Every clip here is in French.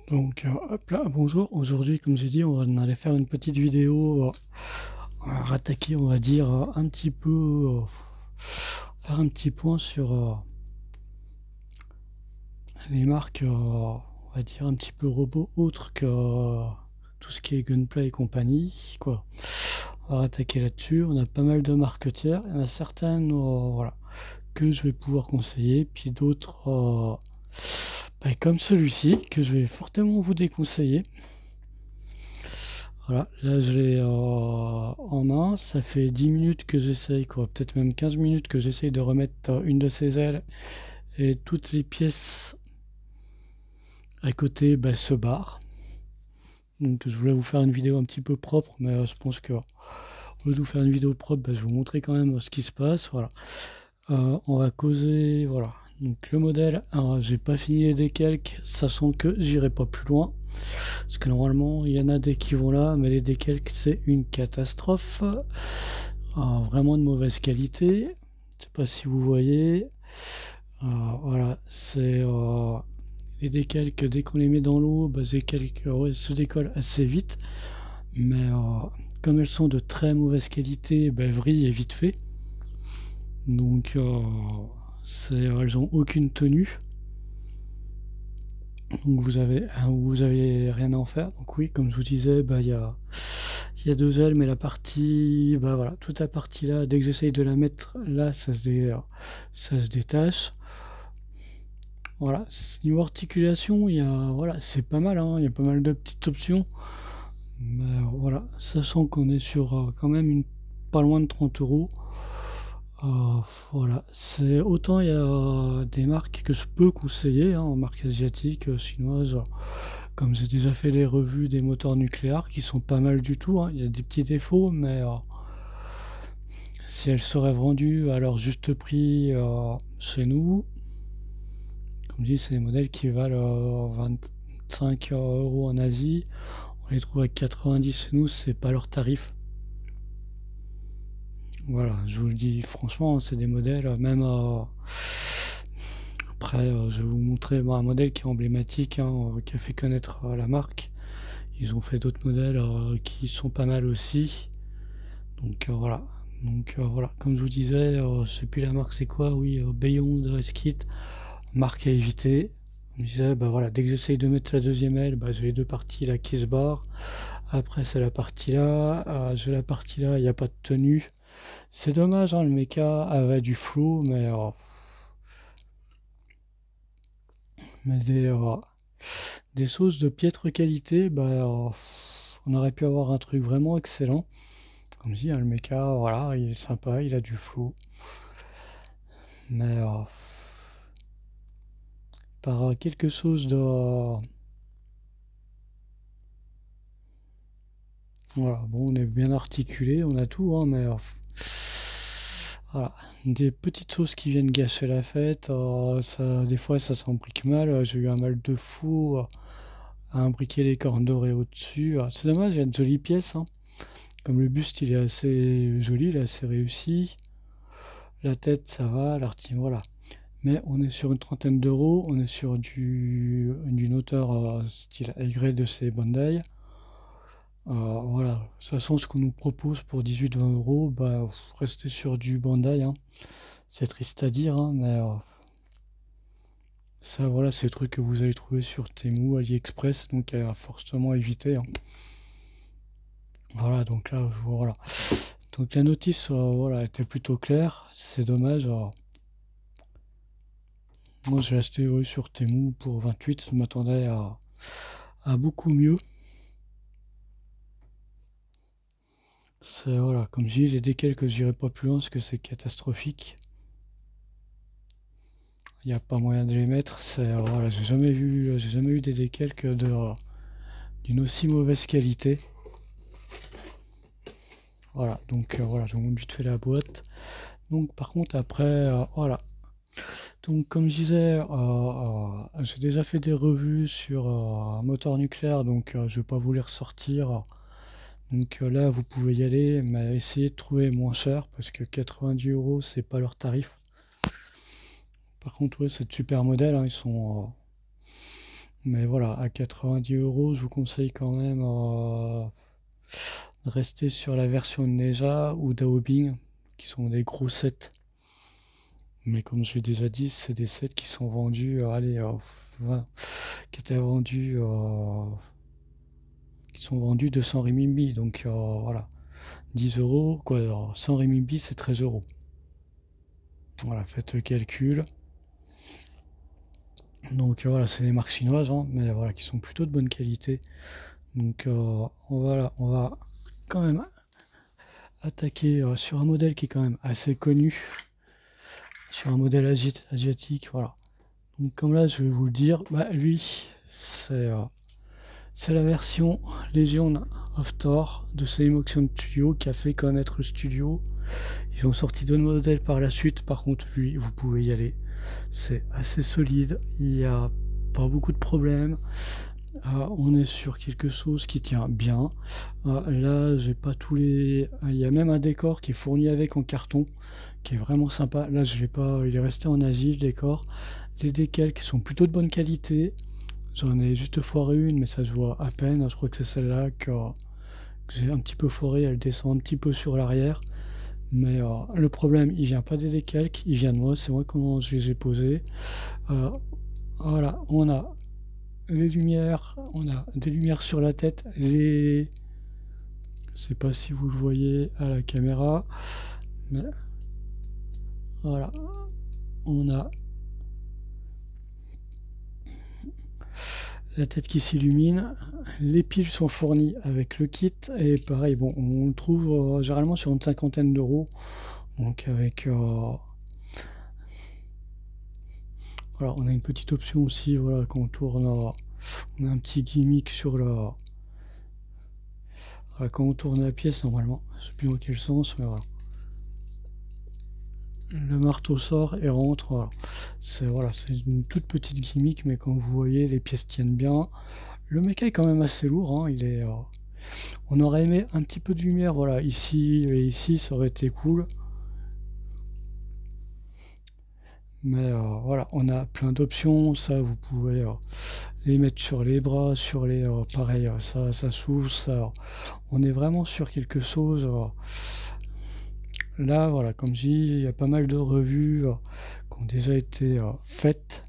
Donc hop là, bonjour. Aujourd'hui, comme j'ai dit, on allait faire une petite vidéo, rattaquer, on va dire, un petit peu, faire un petit point sur les marques, on va dire, un petit peu robots autres que tout ce qui est Gunpla et compagnie, quoi. On va rattaquer là-dessus. On a pas mal de marques tiers. Il y en a certaines, voilà, que je vais pouvoir conseiller, puis d'autres, comme celui-ci, que je vais fortement vous déconseiller. Voilà, là je l'ai en main, ça fait 10 minutes que j'essaye, quoi, peut-être même 15 minutes que j'essaye de remettre une de ses ailes et toutes les pièces à côté se barrent. Donc je voulais vous faire une vidéo un petit peu propre, mais je pense que au lieu de vous faire une vidéo propre, je vais vous montrer quand même ce qui se passe. Voilà. On va causer, voilà. Donc le modèle, alors j'ai pas fini les décalques, sachant que j'irai pas plus loin. Parce que normalement il y en a des qui vont là, mais les décalques c'est une catastrophe. Vraiment de mauvaise qualité. Je sais pas si vous voyez. Voilà, c'est les décalques, dès qu'on les met dans l'eau, ces calques se décollent assez vite. Mais comme elles sont de très mauvaise qualité, elles vrillent vite fait. Donc elles ont aucune tenue. Donc vous avez rien à en faire. Donc oui, comme je vous disais, il y a deux ailes, mais la partie, voilà, toute la partie là, dès que j'essaye de la mettre là, ça se détache. Voilà, niveau articulation, voilà, c'est pas mal, hein, il y a pas mal de petites options. Mais voilà, sachant qu'on est sur quand même pas loin de 30 euros. Voilà, c'est autant il y a des marques que je peux conseiller, hein, en marques asiatiques, chinoises, comme j'ai déjà fait les revues des moteurs nucléaires qui sont pas mal du tout, hein. Il y a des petits défauts, mais si elles seraient vendues à leur juste prix chez nous, comme je dis, c'est des modèles qui valent 25 euros en Asie, on les trouve à 90 chez nous, c'est pas leur tarif. Voilà, je vous le dis franchement, c'est des modèles, même après, je vais vous montrer un modèle qui est emblématique, hein, qui a fait connaître la marque. Ils ont fait d'autres modèles qui sont pas mal aussi. Donc voilà. Donc voilà, comme je vous disais, je sais plus la marque c'est quoi, oui, Beyond Restkit, marque à éviter. Je me disais, voilà, dès que j'essaye de mettre la deuxième aile, j'ai les deux parties là qui se barrent. Après c'est la partie là, j'ai la partie là, il n'y a pas de tenue. C'est dommage, hein, le mecha avait du flow, mais des sauces de piètre qualité, on aurait pu avoir un truc vraiment excellent. Comme je dis, hein, le mecha, voilà, il est sympa, il a du flow. Mais par quelque chose de... voilà, bon, on est bien articulé, on a tout, hein, mais voilà, des petites choses qui viennent gâcher la fête. Des fois, ça s'embrique mal. J'ai eu un mal de fou à imbriquer les cornes dorées au-dessus. C'est dommage, il y a de jolies pièces, hein. Comme le buste, il est assez joli, il est assez réussi. La tête, ça va, l'artillerie, voilà. Mais on est sur une trentaine d'euros, on est sur d'une hauteur style Y de ces Bandai. Voilà, de toute façon, ce qu'on nous propose pour 18-20 euros, restez sur du Bandai, hein. C'est triste à dire, hein, mais ça, voilà, c'est des trucs que vous allez trouver sur Temu, AliExpress, donc forcément éviter, hein. Voilà, donc là, voilà. Donc la notice, voilà, était plutôt claire. C'est dommage. Moi, j'ai acheté sur Temu pour 28. Je m'attendais à beaucoup mieux. Voilà, comme je dis, les décals que j'irai pas plus loin parce que c'est catastrophique. Il n'y a pas moyen de les mettre. Voilà, j'ai jamais eu des décalques d'une aussi mauvaise qualité. Voilà, donc voilà, je vous montre vite fait la boîte. Donc par contre après, voilà. Donc comme je disais, j'ai déjà fait des revues sur un moteur nucléaire, donc je vais pas vous les ressortir. Donc là vous pouvez y aller, mais essayez de trouver moins cher parce que 90 euros c'est pas leur tarif. Par contre ouais, c'est de super modèles, hein, Mais voilà, à 90 euros, je vous conseille quand même de rester sur la version Neja ou Daobing, qui sont des gros sets. Mais comme je l'ai déjà dit, c'est des sets qui sont vendus, allez, qui étaient vendus, qui sont vendus 200 renminbi. Donc voilà, 10 euros, quoi, alors, 100 renminbi, c'est 13 euros. Voilà, faites le calcul. Donc voilà, c'est des marques chinoises, hein, mais voilà, qui sont plutôt de bonne qualité. Donc on va quand même attaquer sur un modèle qui est quand même assez connu, sur un modèle asiatique, voilà. Donc comme là, je vais vous le dire, bah, lui, c'est la version Legion of Thor de Motion Studio qui a fait connaître le studio. Ils ont sorti d'autres modèles par la suite, par contre lui, vous pouvez y aller. C'est assez solide, il n'y a pas beaucoup de problèmes. On est sur quelque chose qui tient bien. Là, j'ai pas tous les. Il y a même un décor qui est fourni avec en carton, qui est vraiment sympa. Là, je l'ai pas. Il est resté en Asie le décor. Les décals qui sont plutôt de bonne qualité. J'en ai juste foiré une, mais ça se voit à peine. Je crois que c'est celle-là que j'ai un petit peu foiré. Elle descend un petit peu sur l'arrière. Mais le problème, il vient pas des décalques, il vient de moi. C'est moi comment je les ai posés. Voilà, on a les lumières, on a des lumières sur la tête, je sais pas si vous le voyez à la caméra, mais voilà, on a la tête qui s'illumine, les piles sont fournies avec le kit, et pareil, bon, on le trouve généralement sur une cinquantaine d'euros, donc avec, voilà, on a une petite option aussi, voilà, quand on tourne, on a un petit gimmick sur la, quand on tourne la pièce, normalement, je sais plus dans quel sens, mais voilà. Le marteau sort et rentre, voilà. C'est une toute petite gimmick, mais comme vous voyez, les pièces tiennent bien. Le méca est quand même assez lourd, hein, on aurait aimé un petit peu de lumière, voilà, ici et ici, ça aurait été cool. Mais voilà, on a plein d'options, ça vous pouvez les mettre sur les bras, sur les... pareil, ça s'ouvre, ça... On est vraiment sur quelque chose... Là, voilà, comme je dis, il y a pas mal de revues qui ont déjà été faites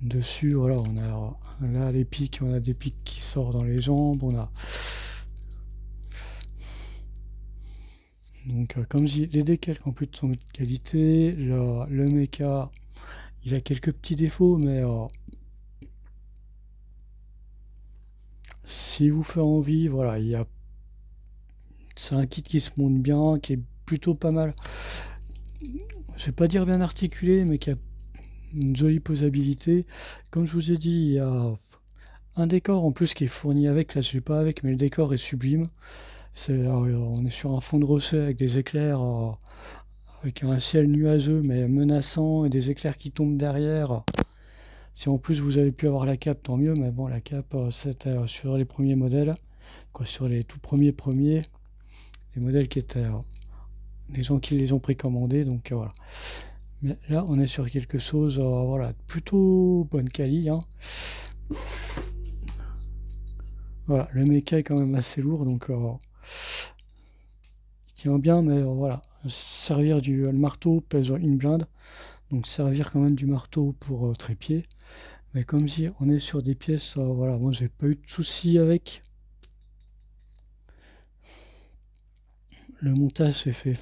dessus. Voilà, on a là les pics, on a des pics qui sortent dans les jambes, on a donc comme je dis, les décalques en plus de son qualité, le mecha, il a quelques petits défauts, mais si vous fait envie, voilà, c'est un kit qui se monte bien, qui est plutôt pas mal. Je vais pas dire bien articulé, mais qui a une jolie posabilité. Comme je vous ai dit, il y a un décor en plus qui est fourni avec, là je l'ai pas avec, mais le décor est sublime. On est sur un fond de rocher avec des éclairs, avec un ciel nuageux mais menaçant et des éclairs qui tombent derrière. Si en plus vous avez pu avoir la cape, tant mieux, mais bon, la cape c'était sur les premiers modèles, quoi, sur les tout premiers, les modèles qui étaient les gens qui les ont précommandés, donc voilà. Mais là, on est sur quelque chose, voilà, plutôt bonne qualité, hein. Voilà, le méca est quand même assez lourd, donc il tient bien, mais voilà, servir le marteau pèse une blinde, donc servir quand même du marteau pour trépied. Mais comme je dis, on est sur des pièces, voilà, moi j'ai pas eu de soucis avec. Le montage s'est fait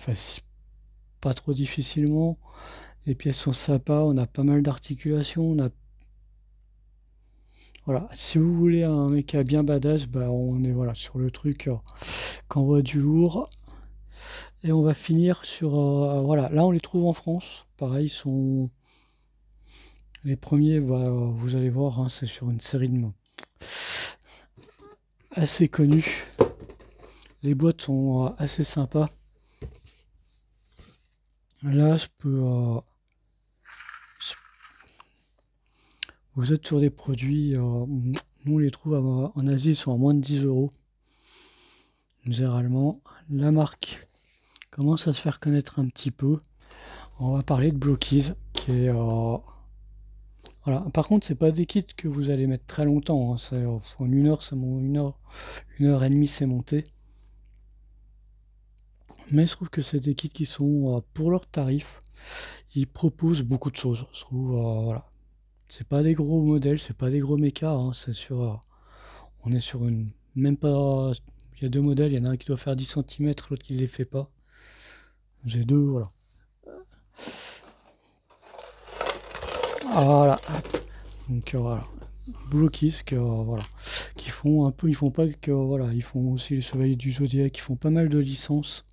pas trop difficilement. Les pièces sont sympas, on a pas mal d'articulations, voilà, si vous voulez un méca bien badass, bah on est voilà sur le truc qu'on voit du lourd. Et on va finir sur voilà, là on les trouve en France. Pareil, sont les premiers, vous allez voir, hein, c'est sur une série de mains assez connue. Les boîtes sont assez sympas. Là, vous êtes sur des produits, nous on les trouve en Asie, ils sont à moins de 10 euros. Généralement, la marque commence à se faire connaître un petit peu. On va parler de Blockies, qui est Voilà. Par contre, c'est pas des kits que vous allez mettre très longtemps, hein. En 1 heure, une heure et demie, c'est monté. Mais je trouve que c'est des kits qui sont, pour leur tarif, ils proposent beaucoup de choses. Je trouve, voilà. C'est pas des gros modèles, c'est pas des gros mechas, hein. On est sur une, même pas, il y a deux modèles, il y en a un qui doit faire 10 cm, l'autre qui les fait pas. J'ai deux, voilà. Voilà. Donc voilà. Blue Kiss que voilà. Qui font un peu, ils font pas que voilà, ils font aussi les Chevaliers du Zodiac, ils font pas mal de licences.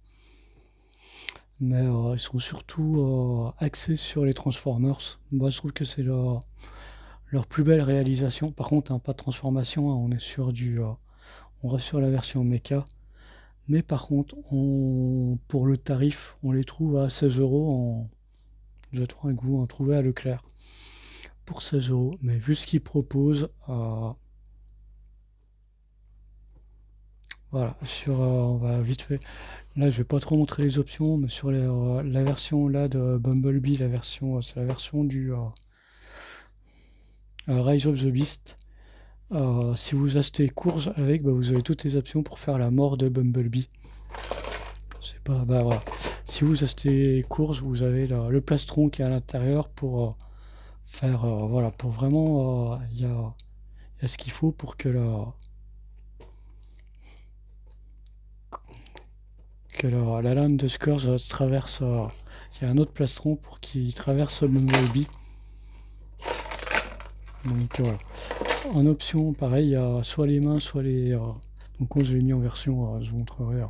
Mais ils sont surtout axés sur les Transformers. Moi je trouve que c'est leur plus belle réalisation. Par contre, hein, pas de transformation, hein, on est sur on reste sur la version mecha. Mais par contre, pour le tarif, on les trouve à 16 € je trouve que vous en trouvez à Leclerc pour 16 €. Mais vu ce qu'ils proposent, voilà, on va vite fait. Là, je vais pas trop montrer les options, mais sur la version là de Bumblebee, c'est la version du Rise of the Beast. Si vous achetez Course avec, bah, vous avez toutes les options pour faire la mort de Bumblebee. C'est pas, bah voilà. Si vous achetez Course, vous avez le plastron qui est à l'intérieur pour faire, voilà, pour vraiment, il y a ce qu'il faut pour que la lame de Scourge traverse. Il y a un autre plastron pour qu'il traverse Bumblebee. Donc voilà. En option, pareil, il y a soit les mains, soit les. Donc je l'ai mis en version, je vous montrerai.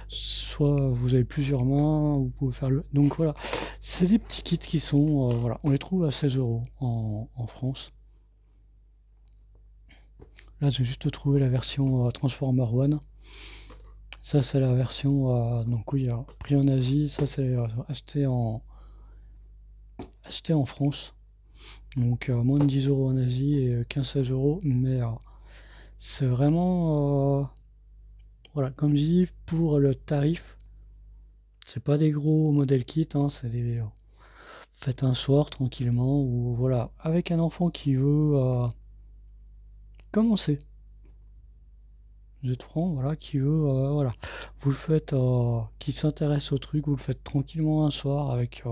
Soit vous avez plusieurs mains, vous pouvez faire le. Donc voilà, c'est des petits kits qui sont, voilà, on les trouve à 16 € en France. Là, j'ai juste trouvé la version Transformer One. Ça, c'est la version, donc oui, prix en Asie. Ça, c'est acheté en France. Donc moins de 10 € en Asie et 15-16 €. Mais c'est vraiment, voilà, comme je dis, pour le tarif, c'est pas des gros modèles kits, hein, c'est des. Faites un soir tranquillement, ou voilà, avec un enfant qui veut commencer. Vous êtes franc, voilà, qui veut, voilà. Vous le faites, qui s'intéresse au truc, vous le faites tranquillement un soir avec,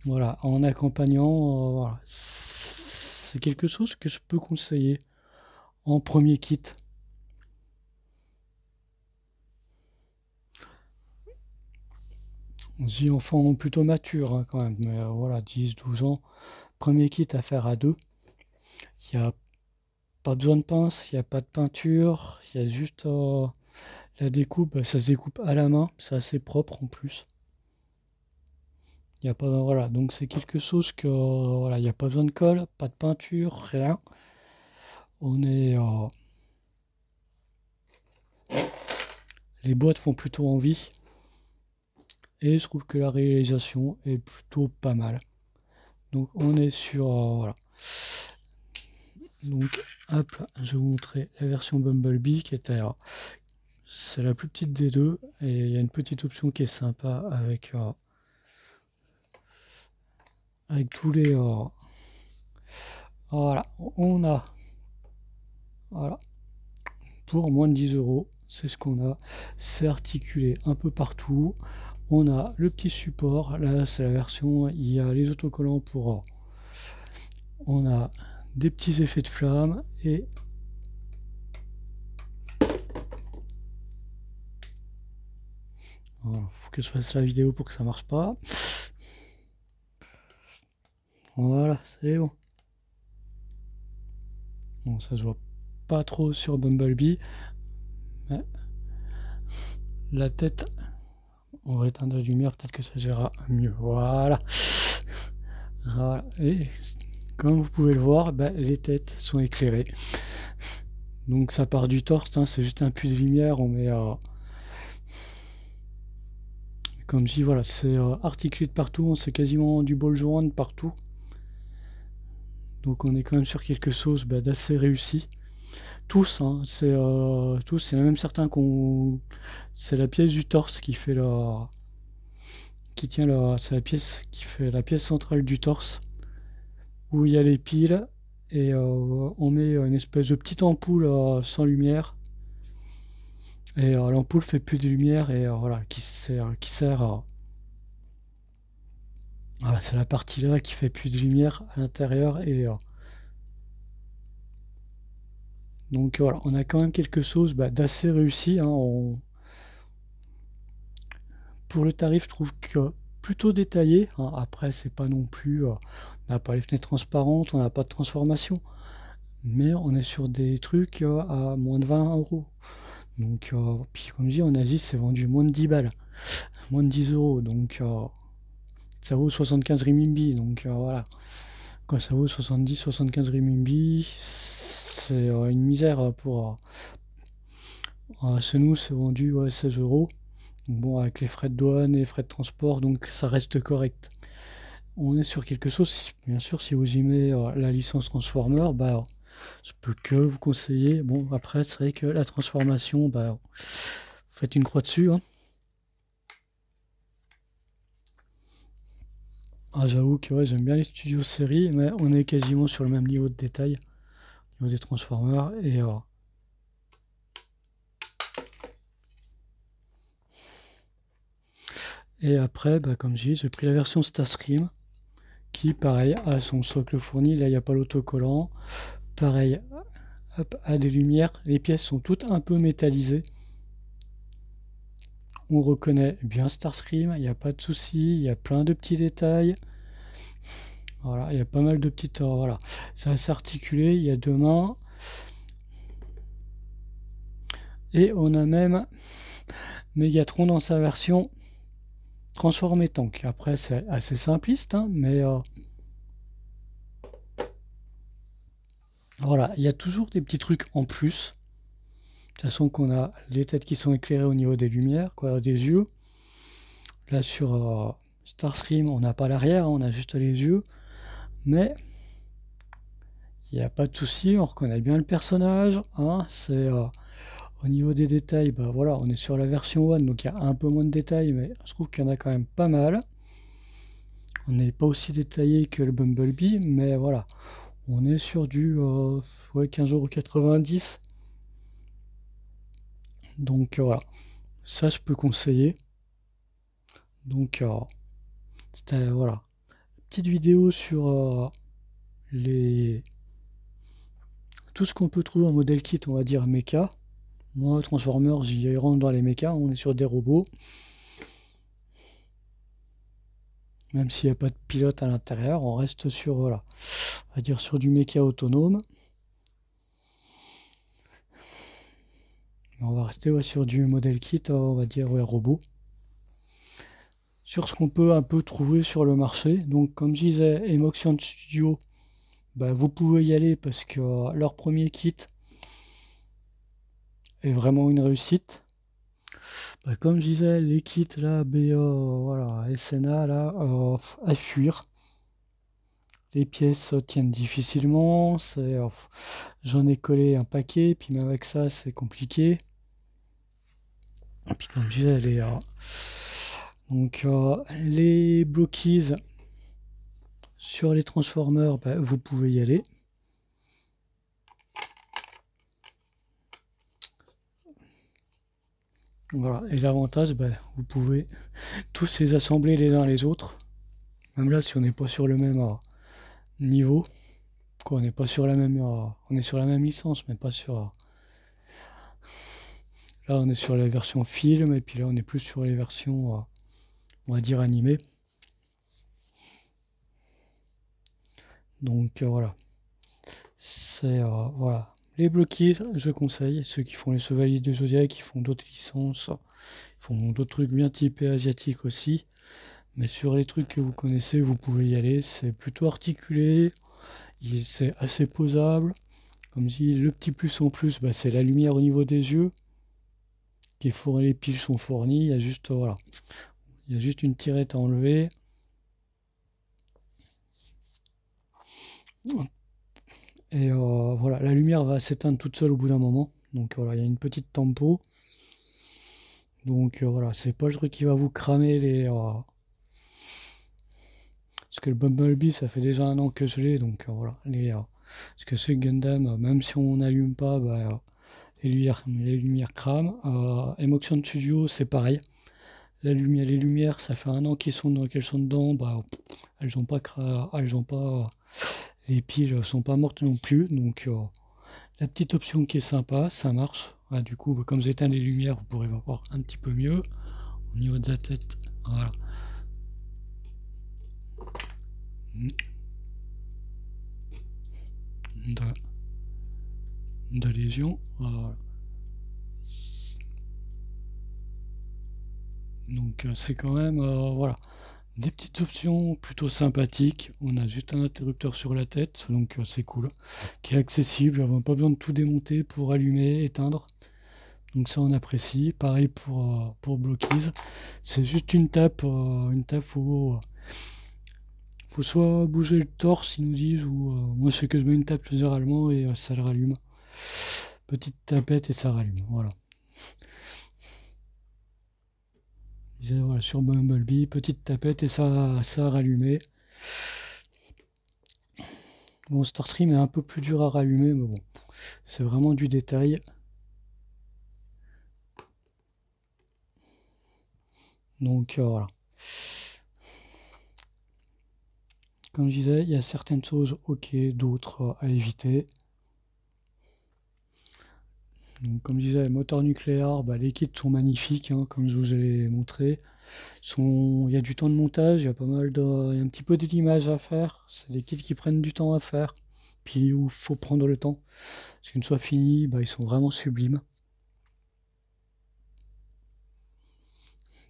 voilà, en accompagnant, voilà. C'est quelque chose que je peux conseiller en premier kit. On se dit enfant plutôt mature, hein, quand même, mais voilà, 10-12 ans. Premier kit à faire à deux. Il n'y a pas besoin de pince, il n'y a pas de peinture, il y a juste la découpe, ça se découpe à la main, c'est assez propre en plus. Il y a pas, voilà, donc c'est quelque chose que, voilà, il n'y a pas besoin de colle, pas de peinture, rien. On est, les boîtes font plutôt envie et je trouve que la réalisation est plutôt pas mal. Donc on est sur, voilà. Donc hop, je vais vous montrer la version Bumblebee qui était, c'est la plus petite des deux et il y a une petite option qui est sympa avec tous les, voilà, on a, voilà, pour moins de 10 €, c'est ce qu'on a. C'est articulé un peu partout. On a le petit support, là c'est la version, il y a les autocollants pour, on a des petits effets de flamme et voilà, faut que je fasse la vidéo pour que ça marche pas. Voilà, c'est bon. Bon, ça se voit pas trop sur Bumblebee, mais la tête, on va éteindre la lumière, peut-être que ça gérera mieux. Voilà. Voilà. Et comme vous pouvez le voir, bah, les têtes sont éclairées. Donc ça part du torse, hein, c'est juste un puits de lumière, on met, comme je dis, voilà, c'est articulé de partout, c'est quasiment du ball joint partout. Donc on est quand même sur quelque chose, bah, d'assez réussi. Tous, hein, c'est il y en a même certains c'est la pièce du torse qui fait qui tient c'est la pièce qui fait la pièce centrale du torse. où il y a les piles et on met une espèce de petite ampoule sans lumière et l'ampoule fait plus de lumière et voilà qui sert voilà, c'est la partie là qui fait plus de lumière à l'intérieur et donc voilà, on a quand même quelque chose d'assez réussi, hein, pour le tarif, je trouve que plutôt détaillé, hein. Après, c'est pas non plus, on n'a pas les fenêtres transparentes, on n'a pas de transformation, mais on est sur des trucs à moins de 20 euros. Donc, puis comme je dis, en Asie, c'est vendu moins de 10 balles, moins de 10 euros, donc ça vaut 75 renminbi. Donc voilà, quand ça vaut 70-75 renminbi, c'est une misère pour. Chez nous, c'est vendu 16 euros. Donc bon, avec les frais de douane et les frais de transport, donc ça reste correct. On est sur quelque chose, bien sûr, si vous y mettez la licence Transformer, je peux que vous conseiller. Bon, après, c'est vrai que la transformation, vous faites une croix dessus, hein. J'avoue que ouais, j'aime bien les studios série, mais on est quasiment sur le même niveau de détail, au niveau des Transformers. Et après, comme je dis, j'ai pris la version Starscream, qui, pareil, a son socle fourni. Là, il n'y a pas l'autocollant. Pareil, hop, a des lumières. Les pièces sont toutes un peu métallisées. On reconnaît bien Starscream, il n'y a pas de souci, il y a plein de petits détails. Voilà, il y a pas mal de petites. Voilà, c'est assez articulé, il y a deux mains. Et on a même Megatron dans sa version transformé tank. Après, c'est assez simpliste, hein, mais voilà, il y a toujours des petits trucs en plus. De toute façon, qu'on a les têtes qui sont éclairées au niveau des lumières, quoi, des yeux. Là, sur Starscream, on n'a pas l'arrière, hein, on a juste les yeux. Mais il n'y a pas de souci, on reconnaît bien le personnage, hein, c'est au niveau des détails, voilà, on est sur la version 1, donc il y a un peu moins de détails, mais je trouve qu'il y en a quand même pas mal. On n'est pas aussi détaillé que le Bumblebee, mais voilà, on est sur du 15,90 €. Donc voilà, ça je peux conseiller. Donc c'était voilà, petite vidéo sur les tout ce qu'on peut trouver en modèle kit, on va dire mecha. Moi, Transformers, j'y rentre dans les mechas, on est sur des robots. Même s'il n'y a pas de pilote à l'intérieur, on reste sur, voilà, on va dire sur du mecha autonome. On va rester sur du modèle kit, on va dire robot. Sur ce qu'on peut un peu trouver sur le marché. Donc comme je disais, Emotion Studio, vous pouvez y aller parce que leur premier kit est vraiment une réussite. Comme je disais, les kits là, BA, voilà, SNA là, à fuir. Les pièces tiennent difficilement, j'en ai collé un paquet, puis même avec ça c'est compliqué. Et puis comme je disais, les blockies sur les Transformers, vous pouvez y aller. Voilà, et l'avantage, vous pouvez tous les assembler les uns les autres. Même là, si on n'est pas sur le même niveau, quoi, on n'est pas sur la même, on est sur la même licence, mais pas sur. Là, on est sur la version film, et puis là, on est plus sur les versions, on va dire animées. Donc voilà, c'est voilà. Les blockies, je conseille, ceux qui font les Chevaliers de Zodiac, qui font d'autres licences, font d'autres trucs bien typés asiatiques aussi. Mais sur les trucs que vous connaissez, vous pouvez y aller. C'est plutôt articulé, c'est assez posable. Comme je dis, le petit plus en plus, c'est la lumière au niveau des yeux. Les piles sont fournies. Il y a juste voilà, il y a juste une tirette à enlever. Et voilà, la lumière va s'éteindre toute seule au bout d'un moment. Donc voilà, il y a une petite tempo. Donc voilà, c'est pas le truc qui va vous cramer Parce que le Bumblebee, ça fait déjà un an que je l'ai, donc voilà. Parce que ce Gundam, même si on n'allume pas, bah, les lumières crament. Emotion Studio, c'est pareil. Les lumières, ça fait un an qu'elles sont dedans, bah, elles ont pas, les piles sont pas mortes non plus, donc la petite option qui est sympa, ça marche. Ah, du coup, comme j'éteins les lumières, vous pourrez voir un petit peu mieux au niveau de la tête. Voilà. De, de lésion. Voilà. Donc c'est quand même voilà, des petites options plutôt sympathiques. On a juste un interrupteur sur la tête, donc c'est cool, qui est accessible. On n'a pas besoin de tout démonter pour allumer, éteindre. Donc ça on apprécie. Pareil pour Blockies. C'est juste une tape où faut soit bouger le torse, ils nous disent, ou moi je fais que je mets une tape généralement et ça le rallume. Petite tapette et ça rallume. Voilà. Voilà, sur Bumblebee, petite tapette et ça a rallumé. Bon, Starstream est un peu plus dur à rallumer, mais bon, c'est vraiment du détail. Donc voilà. Comme je disais, il y a certaines choses ok, d'autres à éviter. Donc, comme je disais, moteur nucléaire, bah, les kits sont magnifiques, hein, comme je vous ai montré. Il y a du temps de montage, il y a il y a un petit peu d'image à faire. C'est des kits qui prennent du temps à faire, puis où il faut prendre le temps. Parce qu'une fois fini, bah, ils sont vraiment sublimes.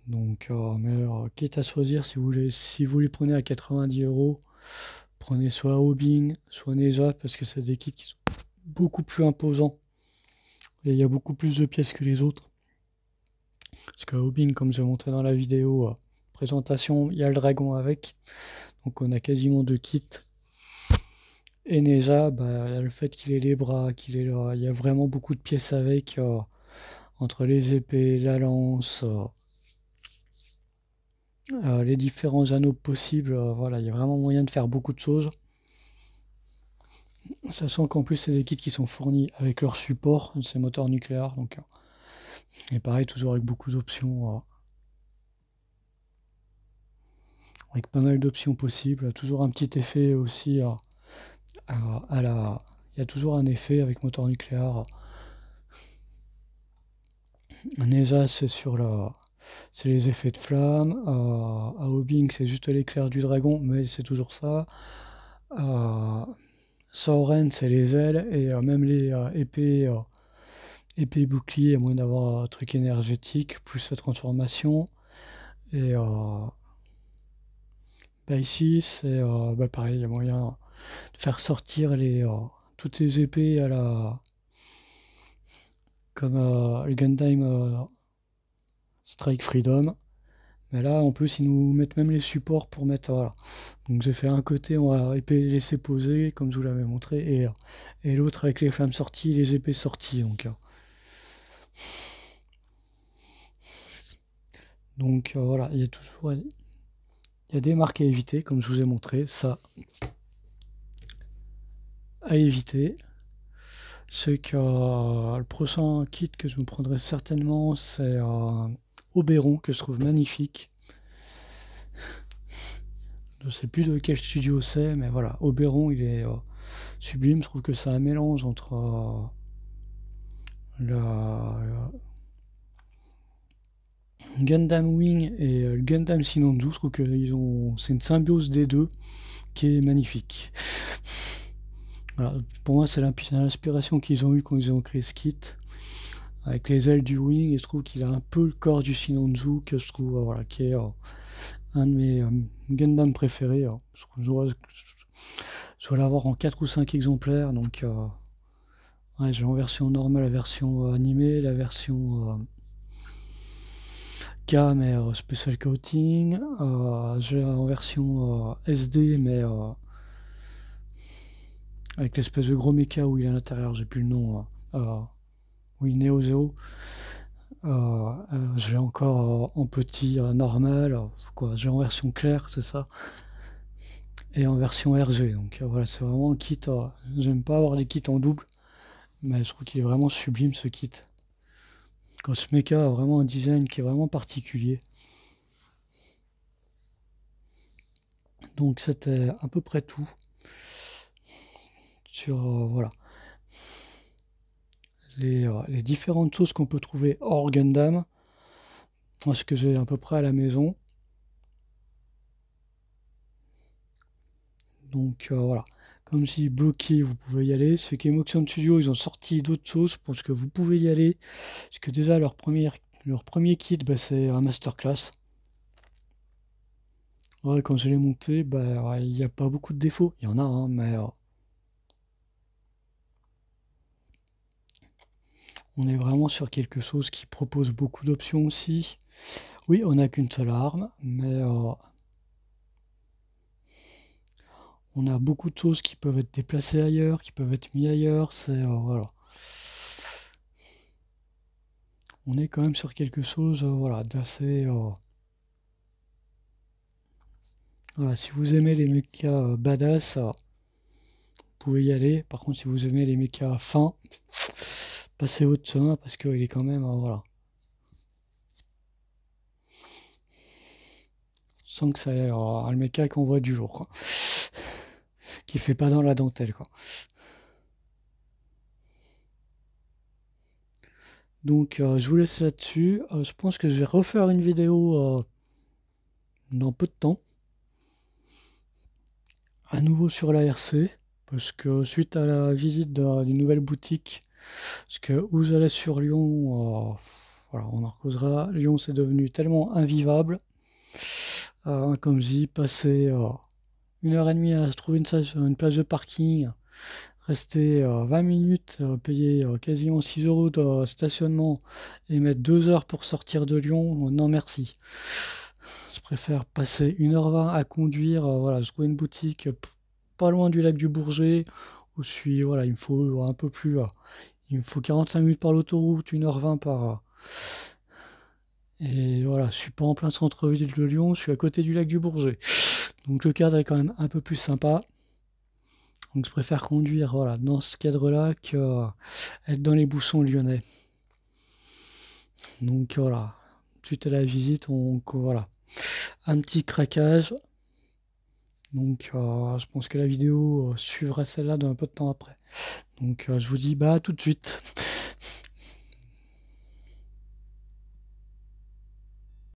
Donc, quitte à choisir, si vous les prenez à 90 €, prenez soit Hobbing, soit Neza, parce que c'est des kits qui sont beaucoup plus imposants. Et il y a beaucoup plus de pièces que les autres. Parce que Hobbing, comme j'ai montré dans la vidéo présentation, il y a le dragon avec. Donc on a quasiment deux kits. Et Neza, bah, le fait qu'il ait les bras, il y a vraiment beaucoup de pièces avec, entre les épées, la lance, les différents anneaux possibles, voilà, il y a vraiment moyen de faire beaucoup de choses. Sachant qu'en plus c'est des kits qui sont fournis avec leur support, ces moteurs nucléaires, donc et pareil toujours avec beaucoup d'options, avec pas mal d'options possibles, toujours un petit effet aussi il y a toujours un effet avec moteur nucléaire. Un ESA c'est les effets de flamme, à Hobbing c'est juste l'éclair du dragon, mais c'est toujours ça. Soren c'est les ailes et même les épée bouclier, à moins d'avoir un truc énergétique, plus sa transformation. Et bah ici, c'est bah pareil, il y a moyen de faire sortir toutes les épées comme le Gundam Strike Freedom. Mais là, en plus, ils nous mettent même les supports pour mettre. Voilà. Donc j'ai fait un côté, on va épée laisser poser, comme je vous l'avais montré, et l'autre avec les flammes sorties, les épées sorties. Donc voilà, il y a des marques à éviter, comme je vous ai montré, ça à éviter. C'est que le prochain kit que je me prendrai certainement, c'est Oberon, que je trouve magnifique. Je sais plus de quel studio c'est, mais voilà, Oberon, il est sublime. Je trouve que c'est un mélange entre le Gundam Wing et le Gundam Sinanju. Je trouve que c'est une symbiose des deux qui est magnifique. Voilà, pour moi, c'est l'inspiration qu'ils ont eu quand ils ont créé ce kit, avec les ailes du Wing, et je trouve qu'il a un peu le corps du Sinanju, que je trouve, voilà, qui est un de mes Gundam préférés. Je dois l'avoir en 4 ou 5 exemplaires, donc ouais, j'ai en version normale, la version animée, la version K, mais Special Coating, j'ai en version SD, mais avec l'espèce de gros mecha où il est à l'intérieur, j'ai plus le nom. Oui, Neo Zero. J'ai encore en petit normal, quoi, j'ai en version claire, c'est ça. et en version RG. Donc voilà, c'est vraiment un kit. J'aime pas avoir des kits en double, mais je trouve qu'il est vraiment sublime ce kit. Quand ce mecha a vraiment un design qui est vraiment particulier. Donc c'était à peu près tout sur voilà les différentes choses qu'on peut trouver hors Gundam. Moi, ce que j'ai à peu près à la maison. Donc voilà. Comme si bloqué, vous pouvez y aller. Ceux qui Motion Studio, ils ont sorti d'autres choses. Je pense que vous pouvez y aller. Parce que déjà, leur premier kit, bah, c'est un masterclass. Ouais, quand je l'ai monté, bah, ouais, il n'y a pas beaucoup de défauts. Il y en a, hein, mais on est vraiment sur quelque chose qui propose beaucoup d'options aussi. Oui, on n'a qu'une seule arme, mais on a beaucoup de choses qui peuvent être déplacées ailleurs, qui peuvent être mis ailleurs. C'est voilà. On est quand même sur quelque chose voilà, d'assez. Voilà, si vous aimez les mechas badass, vous pouvez y aller. Par contre, si vous aimez les mechas fins, passez votre chemin parce qu'il est quand même. Voilà. Sans que ça ait le mecha qu'on voit du jour, quoi. Qui fait pas dans la dentelle, quoi. Donc, je vous laisse là-dessus. Je pense que je vais refaire une vidéo dans peu de temps. À nouveau sur la RC. Parce que suite à la visite d'une nouvelle boutique, parce que vous allez sur Lyon, voilà, on en causera. Lyon, c'est devenu tellement invivable. Comme je dis, passer 1 heure et demie à se trouver une place de parking, rester 20 minutes, payer quasiment 6 euros de stationnement et mettre 2 heures pour sortir de Lyon, non merci. Je préfère passer 1h20 à conduire, voilà, je trouve une boutique pas loin du lac du Bourget, où je suis, voilà, il me faut un peu plus, il me faut 45 minutes par l'autoroute, 1h20 par. Et voilà, je suis pas en plein centre-ville de Lyon, je suis à côté du lac du Bourget. Donc le cadre est quand même un peu plus sympa. Donc je préfère conduire voilà, dans ce cadre-là que être dans les bouchons lyonnais. Donc voilà, suite à la visite, voilà, un petit craquage. Donc je pense que la vidéo suivra celle-là d'un peu de temps après. Donc je vous dis bah à tout de suite.